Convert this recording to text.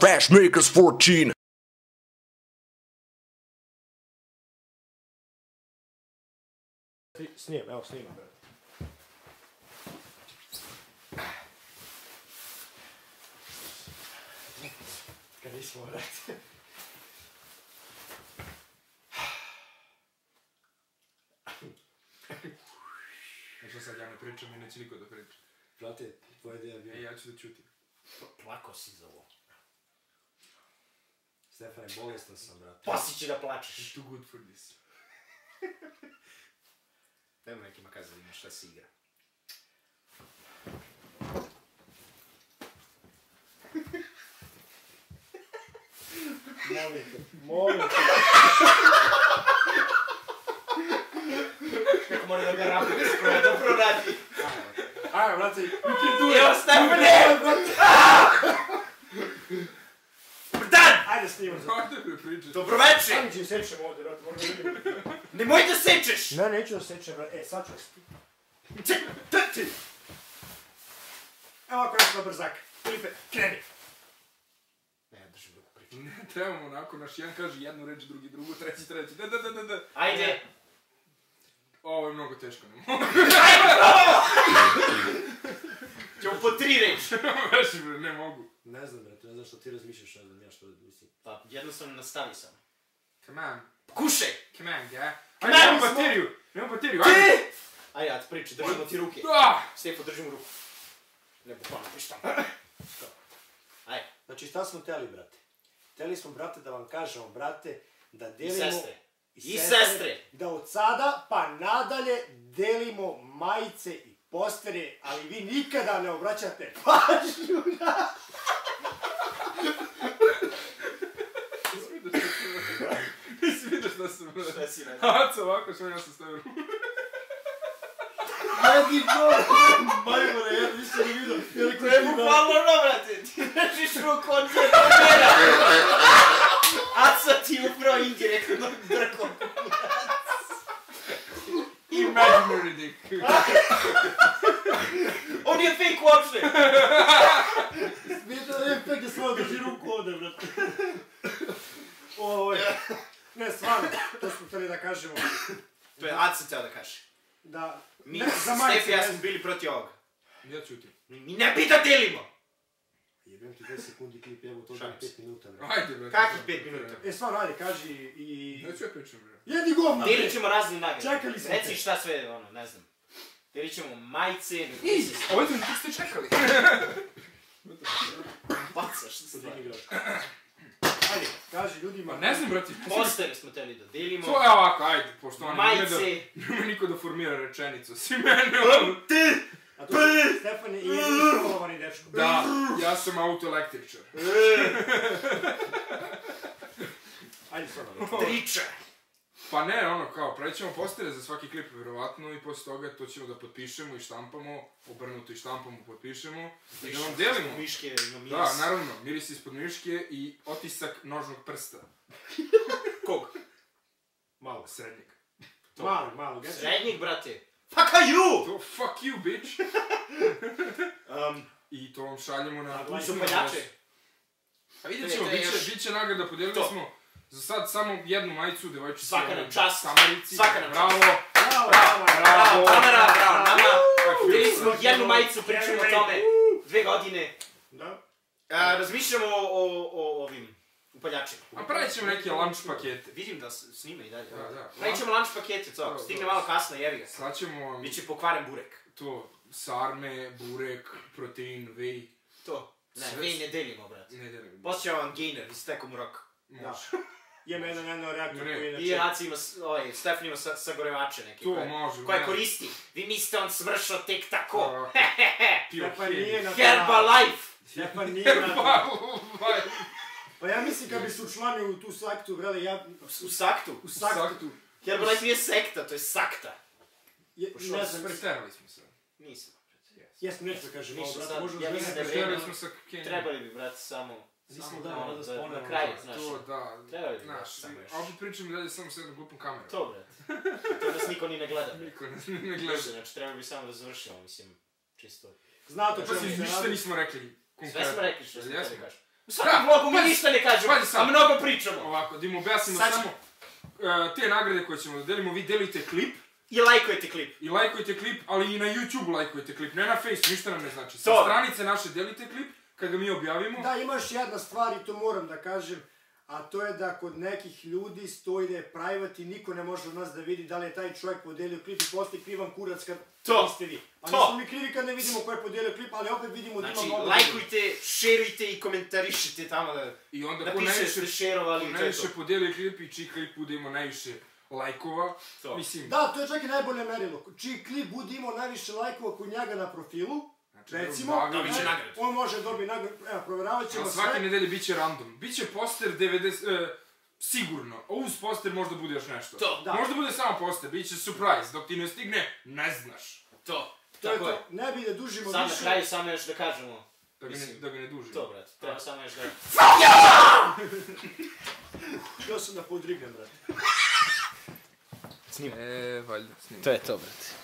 Fresh Makers 14. Snijem, evo snimam. Kad nismo vrati. Što sad ja ne pričam i neće niko da priča. Brate, tvoja ideja je bio. Ja ću da ćutim. Plako si za ovo. Stefane, bolestan sam, brate. Poslije će da plačeš. It's too good for this. Nemo nekima kazali ima šta se igra. Molim te. Kako mora da ga rapi, da dobro radi. Ajmo, brate, Evo, Stefane! Brdan! ajde snimam za... Hajde mi pričati. Dobro večer! Ajde ću sečem ovdje, brate, možda vidim. Nemoj da sečeš! Ne, neću da sečem, brate. Sad ću Ti! Evo ako nešto na brzak. Filipe, kreni. Ne, ja držim dok pričam. Ne, trebamo onako, naš jedan kaže jednu reč, drugi drugu, treći. Da. Ajde! Ovo je mnogo teško, ne mogu. Ćemo po 3 reči. Veši bre, ne mogu. Ne znam, brate, ne znam što ti razmišljaš, ne znam ja što mislim. Pa, jednostavno nastavi samo. Come on. Kušaj! Come on, ja. Come Ajde, on, nemam bateriju, ajde. Ti! Ajde, ja ti pričam, držimo ti ruke. Stefo, držimo ruku. Ne bukvalno, pištam. Ajde. Znači, šta smo teli, brate? Teli smo, brate, da vam kažemo, brate, da I delimo... sestre. I sestre. Da od sada pa nadalje delimo majice i postere, ali vi nikada ne obraćate pažnju na... Nisi vidio šta sam bre. Šta si radio? Aca ovako što ja sam stavio ruku. Jedi go! Majmore, ja nisam ne vidio. To je bukvalno ono, brate. Ti držiš ruku od njega. Aca ti upravo indirektno drkom. Imaginary dick. On je fake uopšte. Vidio da je pek da svoja drži ruku ovdje, brate. Oj. Ne, stvarno, to smo htjeli da kažemo. To je Aca teo da kaže. Da... Mi, Ne, za majice, Stef i ja ne smo znam. bili protiv ovoga. Ja ćutim. Mi ne bi da delimo. Jebem ti 10 sekundi klip, evo to da je 5 minuta, brate. Ajde bre. Kakvih 5 minuta? E, stvarno, ajde, kaži i... Neću ja pričam bre. Jedi govna! Delit ćemo razne nagrade. Čekali smo te. Reci šta sve, ono, ne znam. Delit ćemo majice, Ovo je što ste čekali. bacaš se stvari. Ajde, kaži ljudima... Pa ne znam brati. Postere smo teli da delimo. To je ovako, ajde, pošto oni Majice. nema niko da formira rečenicu. Si mene ono. Ti! A to je Stefan i jedini školovani dečko. Da, ja sam autoelektričar. Ajde, stvarno. Triča. Pa ne, ono, kao, pravit ćemo postere za svaki klip, vjerovatno, i posle toga to ćemo da potpišemo i štampamo, obrnuto i štampamo, potpišemo, i da vam delimo. Miške, ima miris. Da, naravno, miris ispod miške i otisak nožnog prsta. Kog? Malo. Srednjeg. Malo. Srednjeg, brate. Fuck you! To, fuck you, bitch! I to vam šaljemo na... Tu su paljače. Pa vidjet ćemo, To je još- bit će nagrada, podijelili To. smo za sad samo jednu majicu, devojčici. Svaka nam čast. Tamarici. Svaka nam Bravo. Bravo! Bravo, Tamara, bravo, nama. Fuck you. Delili smo jednu majicu, pričamo o tome. 2 godine. Da? Razmišljamo o ovim upaljačima. A pravit ćemo neke lunch pakete. Vidim da snima i dalje. Da. Pravit ćemo lunch pakete, to. Stigne malo kasno, jevi ga. Sad ćemo vam Biće pokvaren burek. to, sarme, burek, protein, whey. To. Ne, Sve- mi ne delimo, brate. Ne delim. Poslije vam gainer, vi ste tekom u rok. Može. Jem jedno reaktor Ne. koji I inače... Raci ima, Stefan ima sagorevače neke. To može. Koje koristi. Vi mislite on smršao tek tako. Stefan nije na Herbalife. Stefan nije na Vaj. Pa ja mislim kad bi se učlanio u tu saktu, brale, ja... U saktu. U saktu. Saktu. Herbalife nije sekta, to je sakta. Ne znam, Preterali smo se. Nisam. jesmo nešto da kažem, ovo, Ništa brate, sad, možemo ja da mislim da je ne... Preterali vrijeme. smo sa Kenijom. Trebali bi, brate, samo Nismo dali da spomenemo. Na kraju, znaš. To, da, Treba je znaš, samo još. a opet pričam i dalje samo s jednom glupom kamerom. To, brate. To nas niko ni ne gleda, brate. Niko ne gleda. Znači, treba bi samo da završimo, mislim, čisto. Znate o Pa čemu si se ništa radi? nismo rekli. Sve smo rekli što smo Jesmo. htjeli kažemo. U svakom vlogu mi pazi, ništa ne kažemo, pazi sad. a mnogo pričamo. Ovako, da im objasnimo Sad samo te nagrade koje ćemo da delimo, vi delite klip I lajkujete klip. i lajkujete klip, ali i na YouTube lajkujete klip, ne na Face, ništa nam ne znači. Sa To. stranice naše delite klip, kad ga mi objavimo. Da, ima još jedna stvar i to moram da kažem, a to je da kod nekih ljudi stoji da je private i niko ne može od nas da vidi da li je taj čovjek podelio klip i poslije krivam kurac kad To. niste vi. A To. nismo mi krivi kad ne vidimo ko je podelio klip, ali opet vidimo da ima Znači, mnogo lajkujte, šerujte i komentarišite tamo da I onda ko napišete najviše, ste šerovali ko i to je najviše to. podeli klip i čiji klip bude imao najviše lajkova, To. mislim, Da, to je čak i najbolje merilo. Čiji klip bude imao najviše lajkova kod njega na profilu, znači, recimo, dobit će nagradu. on može dobiti nagradu, evo, provjeravat ćemo ali svake sve. nedelje bit će random. Biće poster 90, sigurno, a uz poster možda bude još nešto. To. Da. Možda bude samo poster, bit će surprise, dok ti ne stigne, ne znaš. To. To je Tako je. to, ne bi da dužimo Sad na više. kraju samo još da kažemo. Da ga ne duži. To, brate. Treba samo još da... Htio sam da podrignem, brate. Valjda, snimam. To je to, brate.